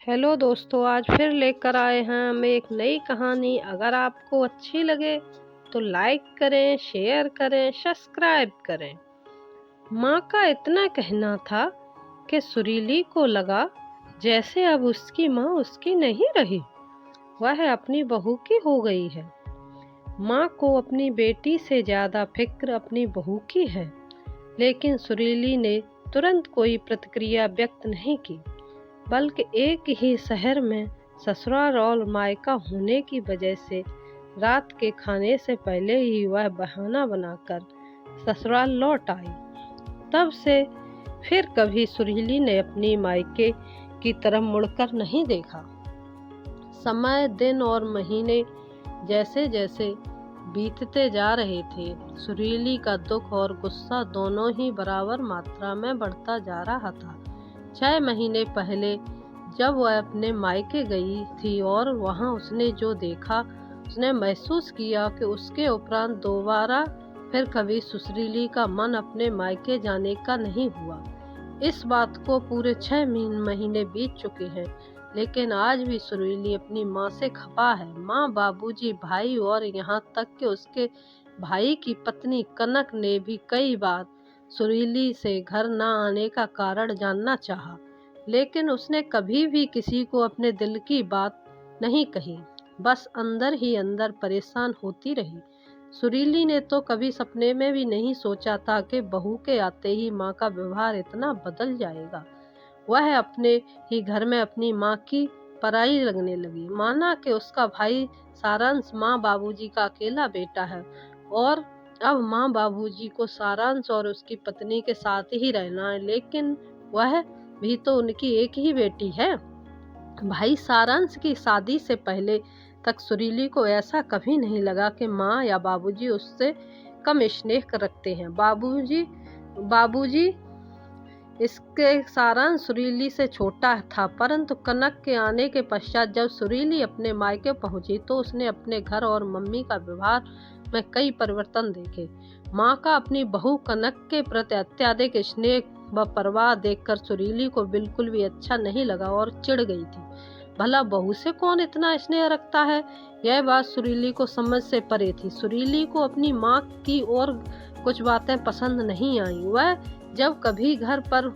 Hello दोस्तों, आज फिर लेकर आए हैं हम एक नई कहानी। अगर आपको अच्छी लगे तो लाइक करें, शेयर करें, सब्सक्राइब करें। माँ का इतना कहना था कि सुरीली को लगा जैसे अब उसकी माँ उसकी नहीं रही, वह अपनी बहू की हो गई है। माँ को अपनी बेटी से ज़्यादा फिक्र अपनी बहू की है, लेकिन सुरीली ने तुरंत कोई प्रतिक्रिया व्यक्त नहीं की, बल्कि एक ही शहर में ससुराल और मायका होने की वजह से रात के खाने से पहले ही वह बहाना बनाकर ससुराल लौट आई। तब से फिर कभी सुरीली ने अपनी मायके की तरफ मुड़कर नहीं देखा। समय, दिन और महीने जैसे जैसे बीतते जा रहे थे, सुरीली का दुख और गुस्सा दोनों ही बराबर मात्रा में बढ़ता जा रहा था। 6 महीने पहले जब वह अपने मायके गई थी और वहां उसने जो देखा, उसने महसूस किया कि उसके उपरांत दोबारा फिर कभी सुरीली का मन अपने मायके जाने का नहीं हुआ। इस बात को पूरे 6 महीने बीत चुके हैं, लेकिन आज भी सुरीली अपनी माँ से खफा है। माँ, बाबूजी, भाई और यहाँ तक कि उसके भाई की पत्नी कनक ने भी कई बार सुरीली से घर न आने का कारण जानना चाहा, लेकिन उसने कभी भी किसी को अपने दिल की बात नहीं कही, बस अंदर ही अंदर परेशान होती रही। सुरीली ने तो कभी सपने में भी नहीं सोचा था कि बहू के आते ही माँ का व्यवहार इतना बदल जाएगा। वह अपने ही घर में अपनी माँ की पराई लगने लगी, माना कि उसका भाई सारांश माँ बाबूजी का अकेला बेटा है और अब माँ बाबूजी को सारांश और उसकी पत्नी के साथ ही रहना है, लेकिन वह भी तो उनकी एक ही बेटी है। भाई सारांश की शादी से पहले तक सुरीली को ऐसा कभी नहीं लगा कि माँ या बाबूजी उससे कम स्नेह रखते हैं। बाबूजी इसके सारांश सुरीली से छोटा था, परंतु कनक के आने के पश्चात जब सुरीली अपने मायके पहुंची तो उसने अपने घर और मम्मी का व्यवहार में कई परिवर्तन देखे। माँ का अपनी बहू कनक के प्रति अत्यधिक स्नेह व परवाह देखकर सुरीली को बिल्कुल भी अच्छा नहीं लगा और चिढ़ गई थी। भला बहू से कौन इतना स्नेह रखता है? यह बात सुरीली को समझ से परे थी। सुरीली को अपनी माँ की और कुछ बातें पसंद नहीं आई। वह जब कभी घर पर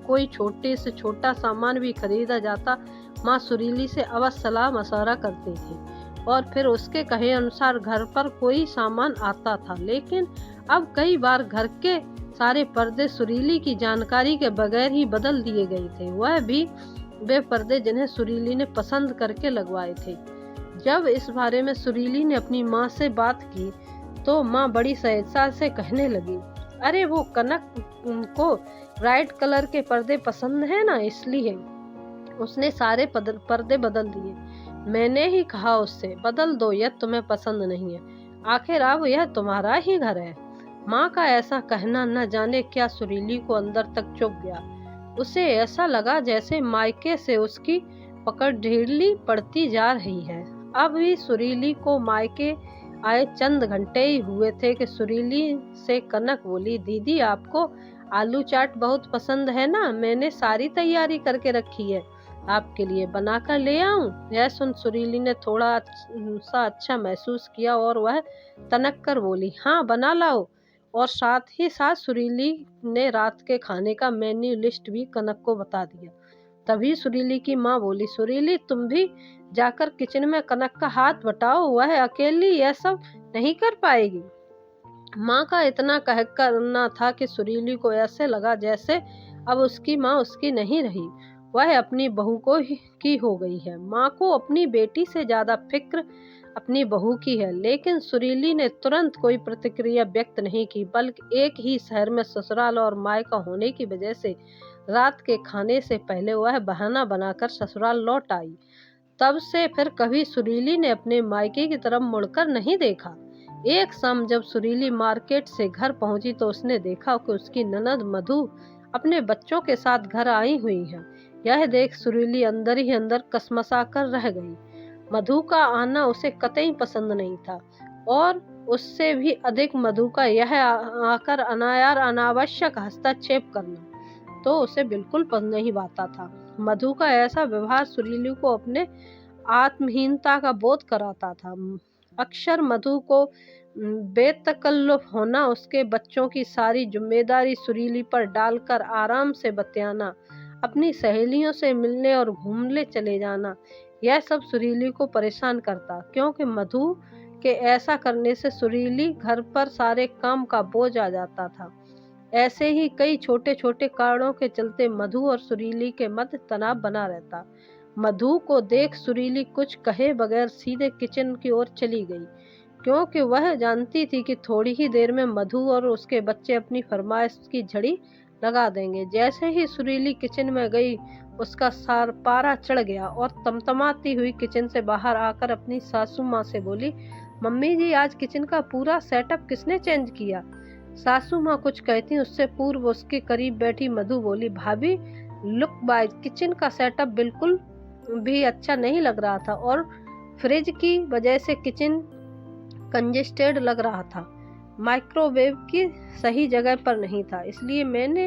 कोई छोटे से छोटा सामान भी खरीदा जाता, माँ सुरीली से अवश्य सलाह मशवरा करती थी और फिर उसके कहे अनुसार घर पर कोई सामान आता था। लेकिन अब कई बार घर के सारे पर्दे सुरीली की जानकारी के बगैर ही बदल दिए गए थे, वह भी वे पर्दे जिन्हें सुरीली ने पसंद करके लगवाए थे। जब इस बारे में सुरीली ने अपनी माँ से बात की तो माँ बड़ी सहजता से कहने लगी, अरे वो कनक को ब्राइट कलर के पर्दे पसंद है ना, इसलिए उसने सारे पर्दे बदल दिए। मैंने ही कहा उससे बदल दो, यह तुम्हें पसंद नहीं है, आखिर अब यह तुम्हारा ही घर है। माँ का ऐसा कहना न जाने क्या सुरीली को अंदर तक चुभ गया। उसे ऐसा लगा जैसे मायके से उसकी पकड़ ढीली पड़ती जा रही है। अब भी सुरीली को मायके आए चंद घंटे ही हुए थे कि सुरीली से कनक बोली, दीदी आपको आलू चाट बहुत पसंद है ना, मैंने सारी तैयारी करके रखी है, आपके लिए बनाकर ले आऊं? यह सुन सुरीली ने थोड़ा सा अच्छा महसूस किया और वह तनक कर बोली, हाँ बना लाओ। और साथ ही साथ सुरीली ने रात के खाने का मेन्यू लिस्ट भी कनक को बता दिया। तभी सुरीली की माँ बोली, सुरीली तुम भी जाकर किचन में कनक का हाथ बटाओ, वह अकेली यह सब नहीं कर पाएगी। माँ का इतना कह करना था कि सुरीली को ऐसे लगा जैसे अब उसकी माँ उसकी नहीं रही, वह अपनी बहू की हो गई है। माँ को अपनी बेटी से ज्यादा फिक्र अपनी बहू की है, लेकिन सुरीली ने तुरंत कोई प्रतिक्रिया व्यक्त नहीं की, बल्कि एक ही शहर में ससुराल और मायका होने की वजह से रात के खाने से पहले वह बहाना बनाकर ससुराल लौट आई। तब से फिर कभी सुरीली ने अपने मायके की तरफ मुड़कर नहीं देखा। एक शाम जब सुरीली मार्केट से घर पहुंची तो उसने देखा कि उसकी ननद मधु अपने बच्चों के साथ घर आई हुई है। यह देख सुरीली अंदर ही अंदर कसमसा कर रह गई। मधु का आना उसे कतई पसंद नहीं था और उससे भी अधिक मधु का यह आकर अनायार अनावश्यक हस्तक्षेप करना तो उसे बिल्कुल पसंद नहीं आता था। मधु का ऐसा व्यवहार सुरीली को अपने आत्महीनता का बोध कराता था। अक्सर मधु को बेतकल्लुफ होना, उसके बच्चों की सारी जिम्मेदारी सुरीली पर डालकर आराम से बतियाना, अपनी सहेलियों से मिलने और घूमने चले जाना, यह सब सुरीली को परेशान करता, क्योंकि मधु के ऐसा करने से सुरीली घर पर सारे काम का बोझ आ जाता था। ऐसे ही कई छोटे छोटे कारणों के चलते मधु और सुरीली के मध्य तनाव बना रहता। मधु को देख सुरीली कुछ कहे बगैर सीधे किचन की ओर चली गई, क्योंकि वह जानती थी कि थोड़ी ही देर में मधु और उसके बच्चे अपनी फरमाइश की झड़ी लगा देंगे। जैसे ही सुरीली किचन में गई, उसका सार पारा चढ़ गया और तमतमाती हुई किचन से बाहर आकर अपनी सासू माँ से बोली, मम्मी जी, आज किचन का पूरा सेटअप किसने चेंज किया? सासू माँ कुछ कहती उससे पूर्व उसके करीब बैठी मधु बोली, भाभी लुक बाय, किचन का सेटअप बिल्कुल भी अच्छा नहीं लग रहा था और फ्रिज की वजह से किचन कंजेस्टेड लग रहा था। माइक्रोवेव की सही जगह पर नहीं था, इसलिए मैंने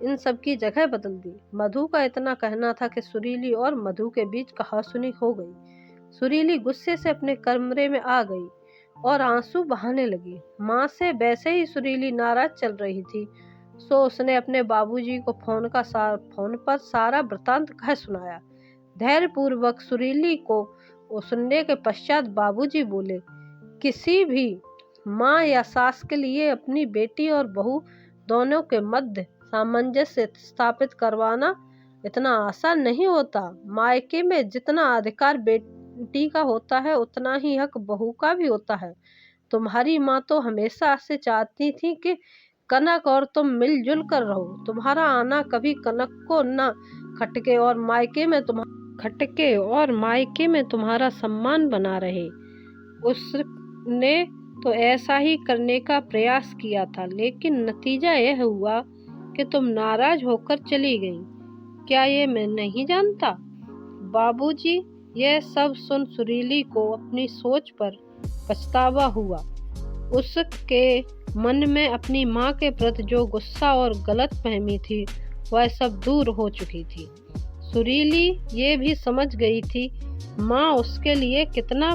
इन सब की जगह बदल दी। मधु का इतना कहना था कि सुरीली और मधु के बीच कहासुनी हो गई। सुरीली गुस्से से अपने कमरे में आ गई और आंसू बहाने लगी। माँ से वैसे ही सुरीली नाराज चल रही थी, सो उसने अपने बाबूजी को फोन पर सारा वृतांत कह सुनाया। धैर्यपूर्वक सुरीली को सुनने के पश्चात बाबूजी बोले, किसी भी माँ या सास के लिए अपनी बेटी और बहू दोनों के मध्य सामंजस्य स्थापित करवाना इतना आसान नहीं होता। मायके में जितना अधिकार बेटी का होता है, उतना ही हक बहू का भी होता है। तुम्हारी माँ तो हमेशा से चाहती थी कि कनक और तुम मिलजुल कर रहो, तुम्हारा आना कभी कनक को न खटके और मायके में तुम्हारा सम्मान बना रहे। उसने तो ऐसा ही करने का प्रयास किया था, लेकिन नतीजा यह हुआ कि तुम नाराज होकर चली गई। क्या ये मैं नहीं जानता? बाबूजी, यह सब सुन सुरीली को अपनी सोच पर पछतावा हुआ। उसके मन में अपनी माँ के प्रति जो गुस्सा और गलतफहमी थी, वह सब दूर हो चुकी थी। सुरीली ये भी समझ गई थी माँ उसके लिए कितना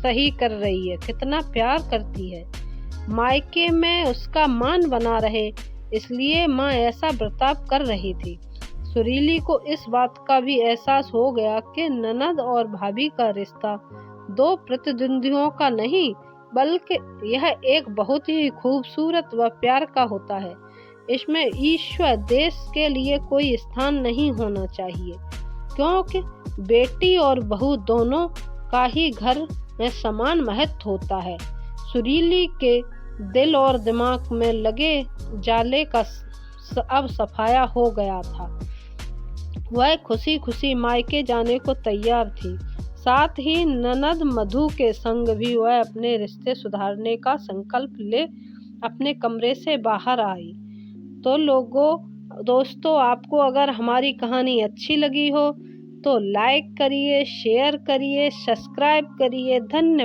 सही कर रही है, कितना प्यार करती है। मायके में उसका मान बना रहे, इसलिए माँ ऐसा बर्ताव कर रही थी। सुरीली को इस बात का भी एहसास हो गया कि ननद और भाभी का रिश्ता दो प्रतिद्वंदियों का नहीं, बल्कि यह एक बहुत ही खूबसूरत व प्यार का होता है। इसमें ईश्वर देश के लिए कोई स्थान नहीं होना चाहिए, क्योंकि बेटी और बहू दोनों का ही घर में समान महत्व होता है। सुरीली के दिल और दिमाग में लगे जाले का अब सफाया हो गया था। वह खुशी खुशी मायके जाने को तैयार थी। साथ ही ननद मधु के संग भी वह अपने रिश्ते सुधारने का संकल्प ले अपने कमरे से बाहर आई। तो दोस्तों, आपको अगर हमारी कहानी अच्छी लगी हो तो लाइक करिए, शेयर करिए, सब्सक्राइब करिए। धन्यवाद।